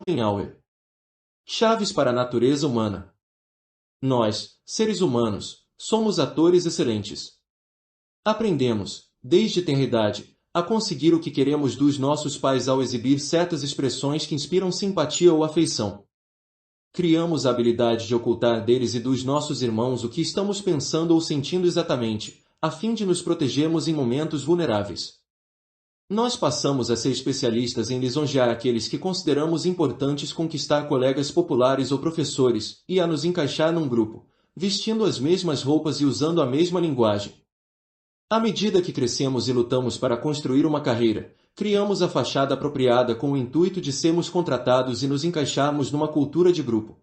Schopenhauer. Chaves para a natureza humana. Nós, seres humanos, somos atores excelentes. Aprendemos, desde tenra idade, a conseguir o que queremos dos nossos pais ao exibir certas expressões que inspiram simpatia ou afeição. Criamos a habilidade de ocultar deles e dos nossos irmãos o que estamos pensando ou sentindo exatamente, a fim de nos protegermos em momentos vulneráveis. Nós passamos a ser especialistas em lisonjear aqueles que consideramos importantes, conquistar colegas populares ou professores, e a nos encaixar num grupo, vestindo as mesmas roupas e usando a mesma linguagem. À medida que crescemos e lutamos para construir uma carreira, criamos a fachada apropriada com o intuito de sermos contratados e nos encaixarmos numa cultura de grupo.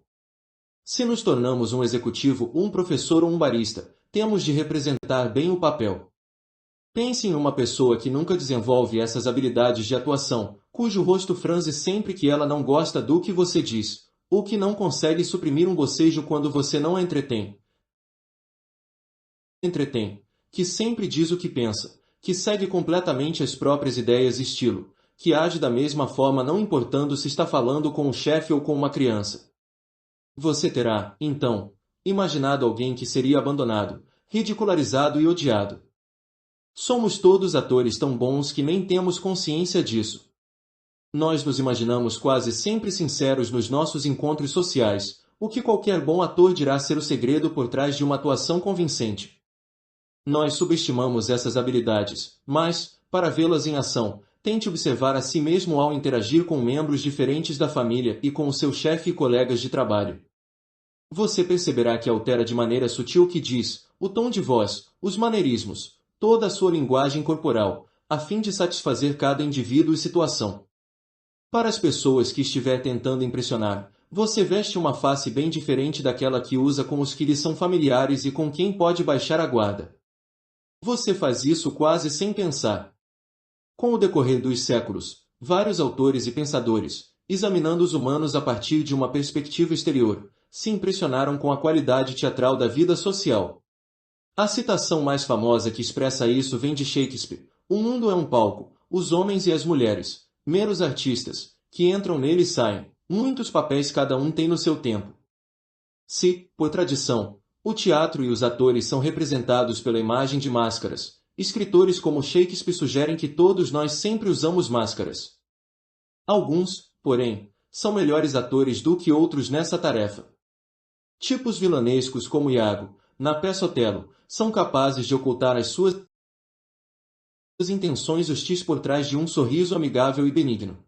Se nos tornamos um executivo, um professor ou um barista, temos de representar bem o papel. Pense em uma pessoa que nunca desenvolve essas habilidades de atuação, cujo rosto franze sempre que ela não gosta do que você diz, ou que não consegue suprimir um bocejo quando você não a entretém, que sempre diz o que pensa, que segue completamente as próprias ideias e estilo, que age da mesma forma não importando se está falando com um chefe ou com uma criança. Você terá, então, imaginado alguém que seria abandonado, ridicularizado e odiado. Somos todos atores tão bons que nem temos consciência disso. Nós nos imaginamos quase sempre sinceros nos nossos encontros sociais, o que qualquer bom ator dirá ser o segredo por trás de uma atuação convincente. Nós subestimamos essas habilidades, mas, para vê-las em ação, tente observar a si mesmo ao interagir com membros diferentes da família e com o seu chefe e colegas de trabalho. Você perceberá que altera de maneira sutil o que diz, o tom de voz, os maneirismos, toda a sua linguagem corporal, a fim de satisfazer cada indivíduo e situação. Para as pessoas que estiver tentando impressionar, você veste uma face bem diferente daquela que usa com os que lhe são familiares e com quem pode baixar a guarda. Você faz isso quase sem pensar. Com o decorrer dos séculos, vários autores e pensadores, examinando os humanos a partir de uma perspectiva exterior, se impressionaram com a qualidade teatral da vida social. A citação mais famosa que expressa isso vem de Shakespeare: o mundo é um palco, os homens e as mulheres, meros artistas, que entram nele e saem, muitos papéis cada um tem no seu tempo. Se, por tradição, o teatro e os atores são representados pela imagem de máscaras, escritores como Shakespeare sugerem que todos nós sempre usamos máscaras. Alguns, porém, são melhores atores do que outros nessa tarefa. Tipos vilanescos como Iago, na peça Otelo, são capazes de ocultar as suas intenções hostis por trás de um sorriso amigável e benigno.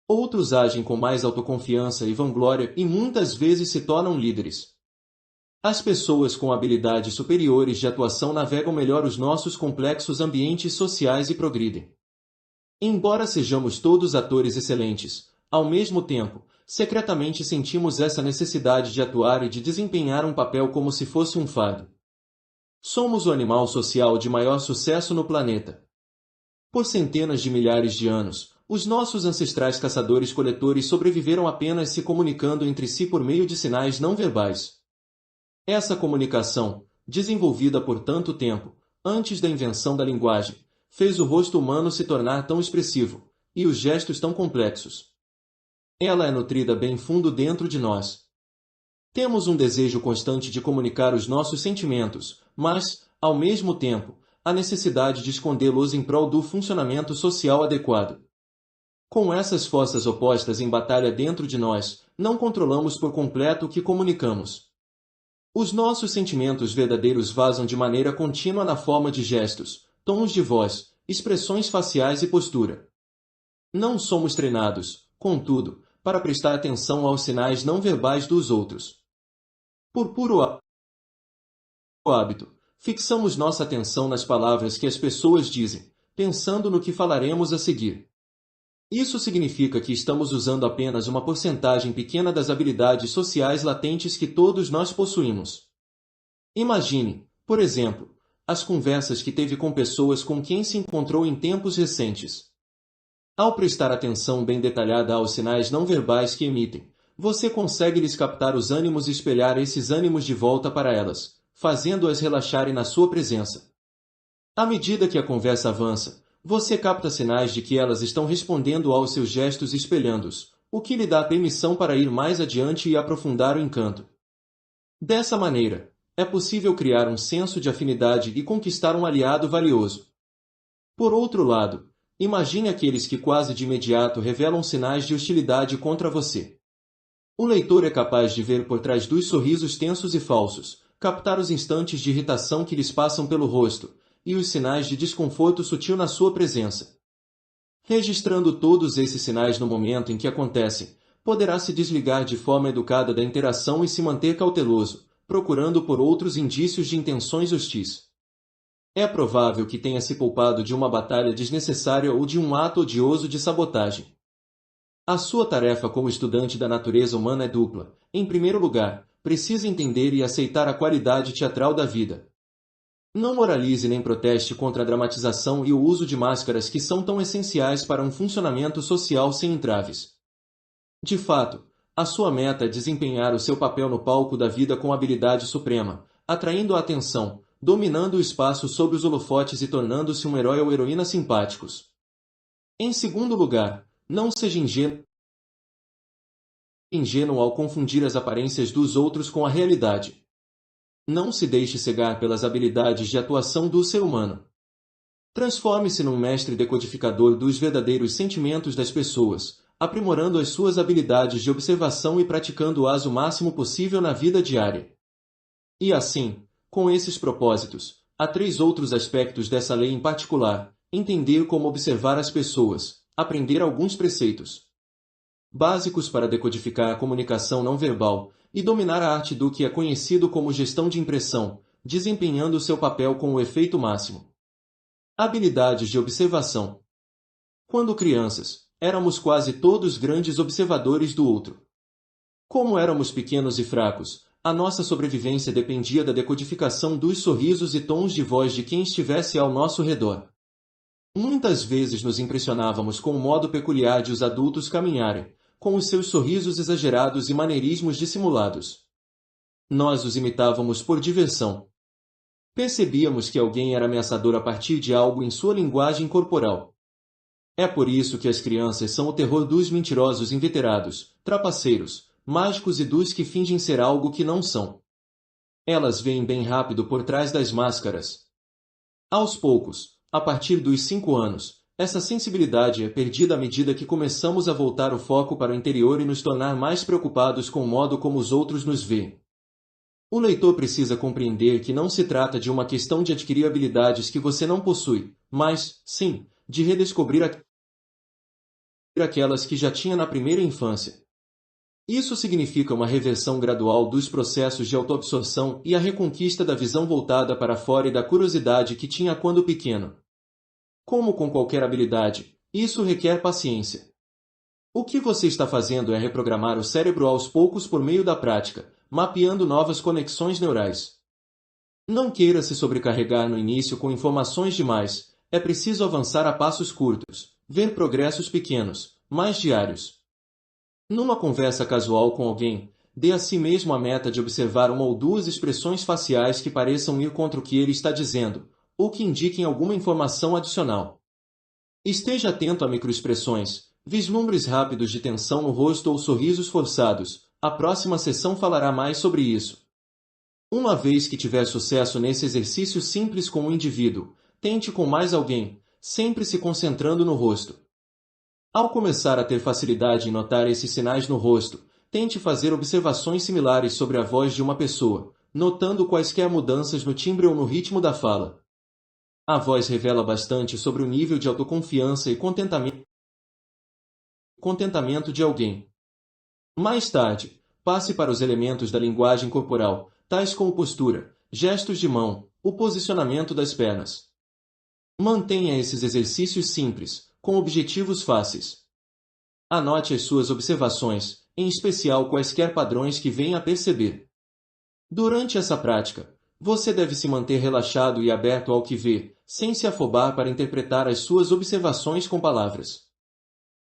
Outros agem com mais autoconfiança e vanglória e muitas vezes se tornam líderes. As pessoas com habilidades superiores de atuação navegam melhor os nossos complexos ambientes sociais e progridem. Embora sejamos todos atores excelentes, ao mesmo tempo, secretamente sentimos essa necessidade de atuar e de desempenhar um papel como se fosse um fardo. Somos o animal social de maior sucesso no planeta. Por centenas de milhares de anos, os nossos ancestrais caçadores-coletores sobreviveram apenas se comunicando entre si por meio de sinais não verbais. Essa comunicação, desenvolvida por tanto tempo, antes da invenção da linguagem, fez o rosto humano se tornar tão expressivo, e os gestos tão complexos. Ela é nutrida bem fundo dentro de nós. Temos um desejo constante de comunicar os nossos sentimentos, mas, ao mesmo tempo, a necessidade de escondê-los em prol do funcionamento social adequado. Com essas forças opostas em batalha dentro de nós, não controlamos por completo o que comunicamos. Os nossos sentimentos verdadeiros vazam de maneira contínua na forma de gestos, tons de voz, expressões faciais e postura. Não somos treinados, contudo, para prestar atenção aos sinais não verbais dos outros. Por puro hábito, fixamos nossa atenção nas palavras que as pessoas dizem, pensando no que falaremos a seguir. Isso significa que estamos usando apenas uma porcentagem pequena das habilidades sociais latentes que todos nós possuímos. Imagine, por exemplo, as conversas que teve com pessoas com quem se encontrou em tempos recentes. Ao prestar atenção bem detalhada aos sinais não verbais que emitem, você consegue lhes captar os ânimos e espelhar esses ânimos de volta para elas, fazendo-as relaxarem na sua presença. À medida que a conversa avança, você capta sinais de que elas estão respondendo aos seus gestos espelhando-os, o que lhe dá permissão para ir mais adiante e aprofundar o encanto. Dessa maneira, é possível criar um senso de afinidade e conquistar um aliado valioso. Por outro lado, imagine aqueles que quase de imediato revelam sinais de hostilidade contra você. O leitor é capaz de ver por trás dos sorrisos tensos e falsos, captar os instantes de irritação que lhes passam pelo rosto, e os sinais de desconforto sutil na sua presença. Registrando todos esses sinais no momento em que acontecem, poderá se desligar de forma educada da interação e se manter cauteloso, procurando por outros indícios de intenções hostis. É provável que tenha se poupado de uma batalha desnecessária ou de um ato odioso de sabotagem. A sua tarefa como estudante da natureza humana é dupla. Em primeiro lugar, precisa entender e aceitar a qualidade teatral da vida. Não moralize nem proteste contra a dramatização e o uso de máscaras que são tão essenciais para um funcionamento social sem entraves. De fato, a sua meta é desempenhar o seu papel no palco da vida com habilidade suprema, atraindo a atenção, dominando o espaço sob os holofotes e tornando-se um herói ou heroína simpáticos. Em segundo lugar, não seja ingênuo ao confundir as aparências dos outros com a realidade. Não se deixe cegar pelas habilidades de atuação do ser humano. Transforme-se num mestre decodificador dos verdadeiros sentimentos das pessoas, aprimorando as suas habilidades de observação e praticando-as o máximo possível na vida diária. E assim, com esses propósitos, há 3 outros aspectos dessa lei em particular: entender como observar as pessoas, aprender alguns preceitos básicos para decodificar a comunicação não verbal e dominar a arte do que é conhecido como gestão de impressão, desempenhando seu papel com o efeito máximo. Habilidades de observação. Quando crianças, éramos quase todos grandes observadores do outro. Como éramos pequenos e fracos, a nossa sobrevivência dependia da decodificação dos sorrisos e tons de voz de quem estivesse ao nosso redor. Muitas vezes nos impressionávamos com o modo peculiar de os adultos caminharem, com os seus sorrisos exagerados e maneirismos dissimulados. Nós os imitávamos por diversão. Percebíamos que alguém era ameaçador a partir de algo em sua linguagem corporal. É por isso que as crianças são o terror dos mentirosos inveterados, trapaceiros, mágicos e dos que fingem ser algo que não são. Elas veem bem rápido por trás das máscaras. Aos poucos, a partir dos 5 anos, essa sensibilidade é perdida à medida que começamos a voltar o foco para o interior e nos tornar mais preocupados com o modo como os outros nos veem. O leitor precisa compreender que não se trata de uma questão de adquirir habilidades que você não possui, mas, sim, de redescobrir aquelas que já tinha na primeira infância. Isso significa uma reversão gradual dos processos de autoabsorção e a reconquista da visão voltada para fora e da curiosidade que tinha quando pequeno. Como com qualquer habilidade, isso requer paciência. O que você está fazendo é reprogramar o cérebro aos poucos por meio da prática, mapeando novas conexões neurais. Não queira se sobrecarregar no início com informações demais, é preciso avançar a passos curtos, ver progressos pequenos, mas diários. Numa conversa casual com alguém, dê a si mesmo a meta de observar 1 ou 2 expressões faciais que pareçam ir contra o que ele está dizendo, ou que indiquem alguma informação adicional. Esteja atento a microexpressões, vislumbres rápidos de tensão no rosto ou sorrisos forçados. A próxima sessão falará mais sobre isso. Uma vez que tiver sucesso nesse exercício simples com um indivíduo, tente com mais alguém, sempre se concentrando no rosto. Ao começar a ter facilidade em notar esses sinais no rosto, tente fazer observações similares sobre a voz de uma pessoa, notando quaisquer mudanças no timbre ou no ritmo da fala. A voz revela bastante sobre o nível de autoconfiança e contentamento de alguém. Mais tarde, passe para os elementos da linguagem corporal, tais como postura, gestos de mão, o posicionamento das pernas. Mantenha esses exercícios simples, com objetivos fáceis. Anote as suas observações, em especial quaisquer padrões que venha a perceber. Durante essa prática, você deve se manter relaxado e aberto ao que vê, sem se afobar para interpretar as suas observações com palavras.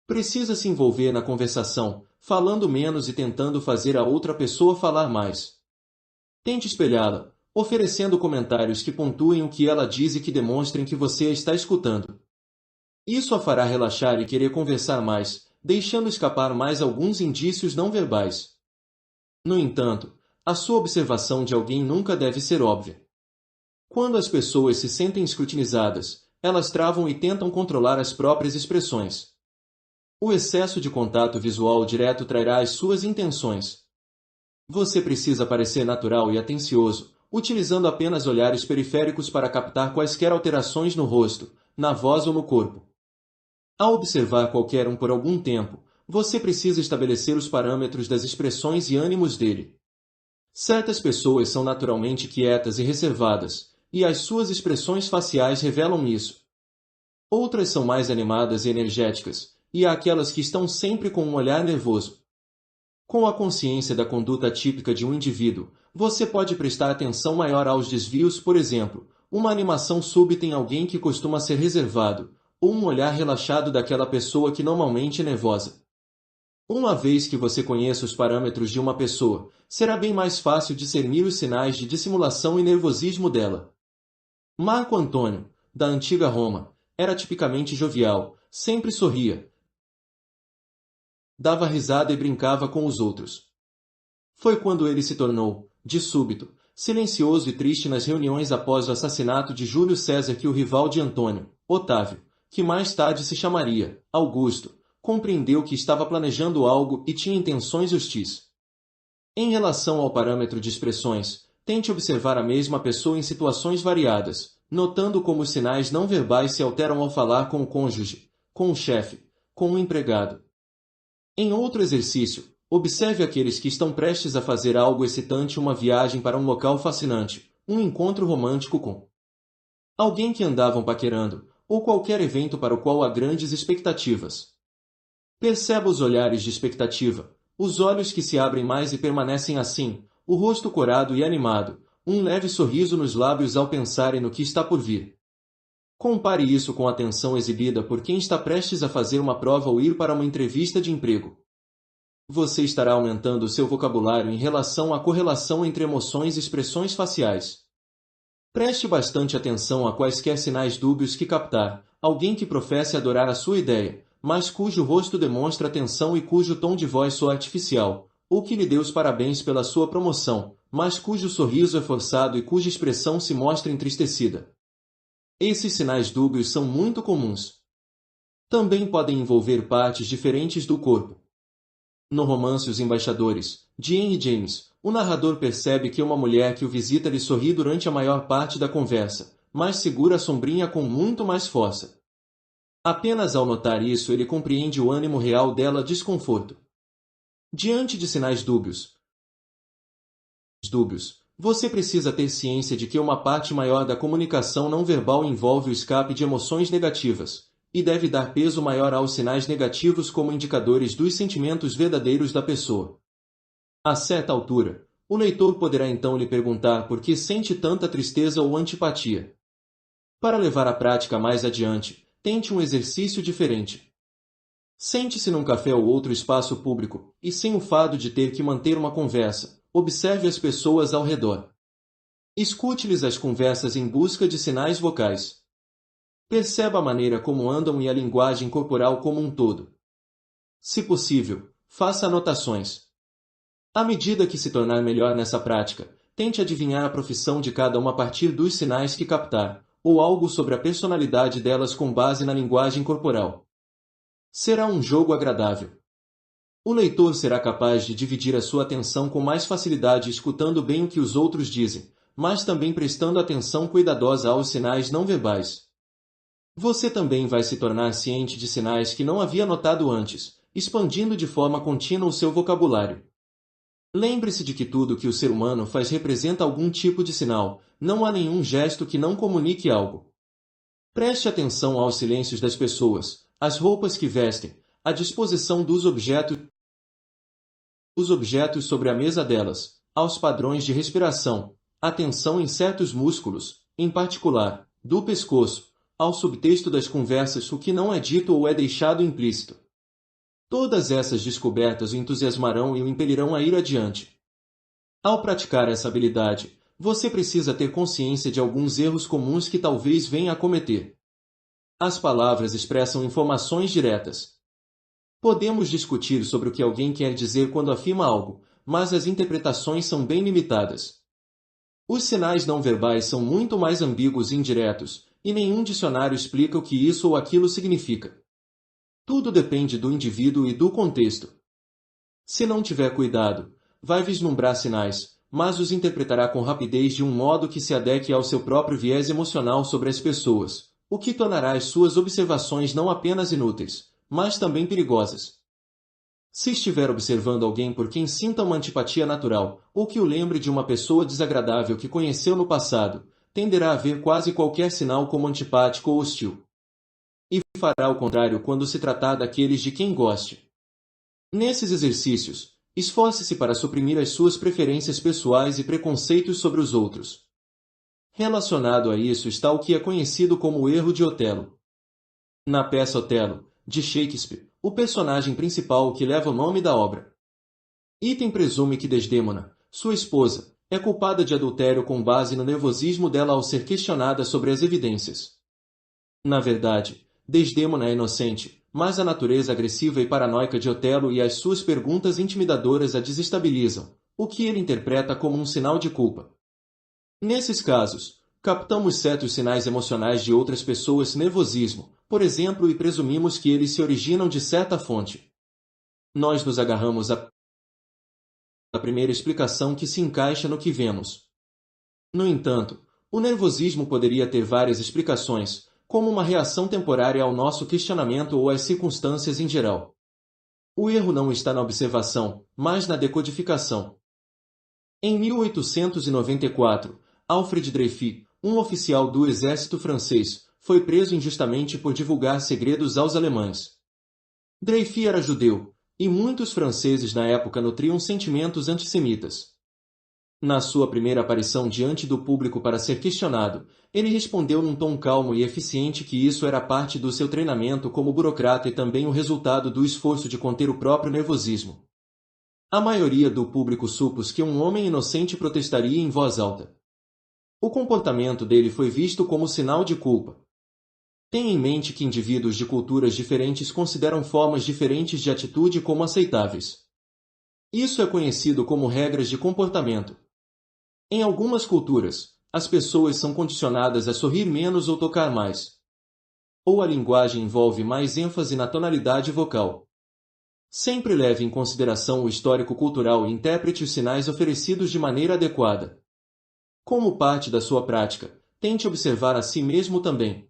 Precisa se envolver na conversação, falando menos e tentando fazer a outra pessoa falar mais. Tente espelhá-la, oferecendo comentários que pontuem o que ela diz e que demonstrem que você a está escutando. Isso a fará relaxar e querer conversar mais, deixando escapar mais alguns indícios não verbais. No entanto, a sua observação de alguém nunca deve ser óbvia. Quando as pessoas se sentem escrutinizadas, elas travam e tentam controlar as próprias expressões. O excesso de contato visual direto trairá as suas intenções. Você precisa parecer natural e atencioso, utilizando apenas olhares periféricos para captar quaisquer alterações no rosto, na voz ou no corpo. Ao observar qualquer um por algum tempo, você precisa estabelecer os parâmetros das expressões e ânimos dele. Certas pessoas são naturalmente quietas e reservadas, e as suas expressões faciais revelam isso. Outras são mais animadas e energéticas, e há aquelas que estão sempre com um olhar nervoso. Com a consciência da conduta típica de um indivíduo, você pode prestar atenção maior aos desvios, por exemplo, uma animação súbita em alguém que costuma ser reservado, ou um olhar relaxado daquela pessoa que normalmente é nervosa. Uma vez que você conheça os parâmetros de uma pessoa, será bem mais fácil discernir os sinais de dissimulação e nervosismo dela. Marco Antônio, da antiga Roma, era tipicamente jovial, sempre sorria, dava risada e brincava com os outros. Foi quando ele se tornou, de súbito, silencioso e triste nas reuniões após o assassinato de Júlio César que o rival de Antônio, Otávio, que mais tarde se chamaria Augusto, compreendeu que estava planejando algo e tinha intenções hostis. Em relação ao parâmetro de expressões, tente observar a mesma pessoa em situações variadas, notando como os sinais não verbais se alteram ao falar com o cônjuge, com o chefe, com o empregado. Em outro exercício, observe aqueles que estão prestes a fazer algo excitante, uma viagem para um local fascinante, um encontro romântico com alguém que andavam paquerando, ou qualquer evento para o qual há grandes expectativas. Perceba os olhares de expectativa, os olhos que se abrem mais e permanecem assim, o rosto corado e animado, um leve sorriso nos lábios ao pensarem no que está por vir. Compare isso com a atenção exibida por quem está prestes a fazer uma prova ou ir para uma entrevista de emprego. Você estará aumentando o seu vocabulário em relação à correlação entre emoções e expressões faciais. Preste bastante atenção a quaisquer sinais dúbios que captar, alguém que professe adorar a sua ideia, mas cujo rosto demonstra atenção e cujo tom de voz soa artificial, ou que lhe dê os parabéns pela sua promoção, mas cujo sorriso é forçado e cuja expressão se mostra entristecida. Esses sinais dúbios são muito comuns. Também podem envolver partes diferentes do corpo. No romance Os Embaixadores, de Henry James, o narrador percebe que uma mulher que o visita lhe sorri durante a maior parte da conversa, mas segura a sombrinha com muito mais força. Apenas ao notar isso ele compreende o ânimo real dela desconforto. Diante de sinais dúbios, você precisa ter ciência de que uma parte maior da comunicação não verbal envolve o escape de emoções negativas, e deve dar peso maior aos sinais negativos como indicadores dos sentimentos verdadeiros da pessoa. A certa altura, o leitor poderá então lhe perguntar por que sente tanta tristeza ou antipatia. Para levar a prática mais adiante, tente um exercício diferente. Sente-se num café ou outro espaço público, e sem o fardo de ter que manter uma conversa, observe as pessoas ao redor. Escute-lhes as conversas em busca de sinais vocais. Perceba a maneira como andam e a linguagem corporal como um todo. Se possível, faça anotações. À medida que se tornar melhor nessa prática, tente adivinhar a profissão de cada uma a partir dos sinais que captar, ou algo sobre a personalidade delas com base na linguagem corporal. Será um jogo agradável. O leitor será capaz de dividir a sua atenção com mais facilidade escutando bem o que os outros dizem, mas também prestando atenção cuidadosa aos sinais não verbais. Você também vai se tornar ciente de sinais que não havia notado antes, expandindo de forma contínua o seu vocabulário. Lembre-se de que tudo que o ser humano faz representa algum tipo de sinal, não há nenhum gesto que não comunique algo. Preste atenção aos silêncios das pessoas, às roupas que vestem, à disposição dos objetos, os objetos sobre a mesa delas, aos padrões de respiração, atenção em certos músculos, em particular, do pescoço, ao subtexto das conversas, o que não é dito ou é deixado implícito. Todas essas descobertas o entusiasmarão e o impelirão a ir adiante. Ao praticar essa habilidade, você precisa ter consciência de alguns erros comuns que talvez venha a cometer. As palavras expressam informações diretas. Podemos discutir sobre o que alguém quer dizer quando afirma algo, mas as interpretações são bem limitadas. Os sinais não verbais são muito mais ambíguos e indiretos, e nenhum dicionário explica o que isso ou aquilo significa. Tudo depende do indivíduo e do contexto. Se não tiver cuidado, vai vislumbrar sinais, mas os interpretará com rapidez de um modo que se adeque ao seu próprio viés emocional sobre as pessoas, o que tornará as suas observações não apenas inúteis, mas também perigosas. Se estiver observando alguém por quem sinta uma antipatia natural, ou que o lembre de uma pessoa desagradável que conheceu no passado, tenderá a ver quase qualquer sinal como antipático ou hostil. E fará o contrário quando se tratar daqueles de quem goste. Nesses exercícios, esforce-se para suprimir as suas preferências pessoais e preconceitos sobre os outros. Relacionado a isso está o que é conhecido como o erro de Otelo. Na peça Otelo, de Shakespeare, o personagem principal que leva o nome da obra. Item presume que Desdémona, sua esposa, é culpada de adultério com base no nervosismo dela ao ser questionada sobre as evidências. Na verdade, Desdémona é inocente, mas a natureza agressiva e paranoica de Otelo e as suas perguntas intimidadoras a desestabilizam, o que ele interpreta como um sinal de culpa. Nesses casos, captamos certos sinais emocionais de outras pessoas nervosismo, por exemplo, e presumimos que eles se originam de certa fonte. Nós nos agarramos à primeira explicação que se encaixa no que vemos. No entanto, o nervosismo poderia ter várias explicações, como uma reação temporária ao nosso questionamento ou às circunstâncias em geral. O erro não está na observação, mas na decodificação. Em 1894, Alfred Dreyfus, um oficial do exército francês, foi preso injustamente por divulgar segredos aos alemães. Dreyfus era judeu, e muitos franceses na época nutriam sentimentos antissemitas. Na sua primeira aparição diante do público para ser questionado, ele respondeu num tom calmo e eficiente que isso era parte do seu treinamento como burocrata e também o resultado do esforço de conter o próprio nervosismo. A maioria do público supôs que um homem inocente protestaria em voz alta. O comportamento dele foi visto como sinal de culpa. Tenha em mente que indivíduos de culturas diferentes consideram formas diferentes de atitude como aceitáveis. Isso é conhecido como regras de comportamento. Em algumas culturas, as pessoas são condicionadas a sorrir menos ou tocar mais. Ou a linguagem envolve mais ênfase na tonalidade vocal. Sempre leve em consideração o histórico cultural e interprete os sinais oferecidos de maneira adequada. Como parte da sua prática, tente observar a si mesmo também.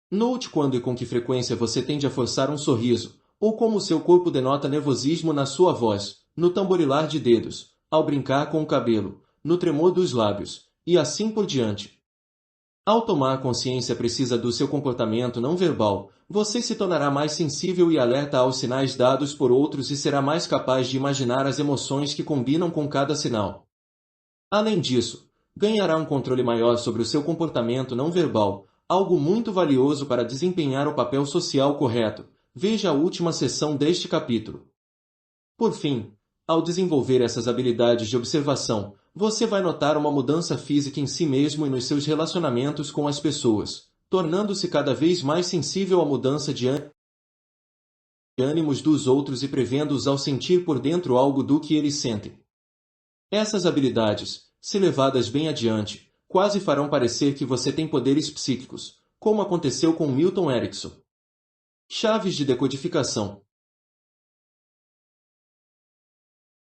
Note quando e com que frequência você tende a forçar um sorriso, ou como seu corpo denota nervosismo na sua voz, no tamborilar de dedos, ao brincar com o cabelo, no tremor dos lábios, e assim por diante. Ao tomar consciência precisa do seu comportamento não verbal, você se tornará mais sensível e alerta aos sinais dados por outros e será mais capaz de imaginar as emoções que combinam com cada sinal. Além disso, ganhará um controle maior sobre o seu comportamento não verbal, algo muito valioso para desempenhar o papel social correto. Veja a última seção deste capítulo. Por fim, ao desenvolver essas habilidades de observação, você vai notar uma mudança física em si mesmo e nos seus relacionamentos com as pessoas, tornando-se cada vez mais sensível à mudança de ânimos dos outros e prevendo-os ao sentir por dentro algo do que eles sentem. Essas habilidades, se levadas bem adiante, quase farão parecer que você tem poderes psíquicos, como aconteceu com Milton Erickson. Chaves de decodificação.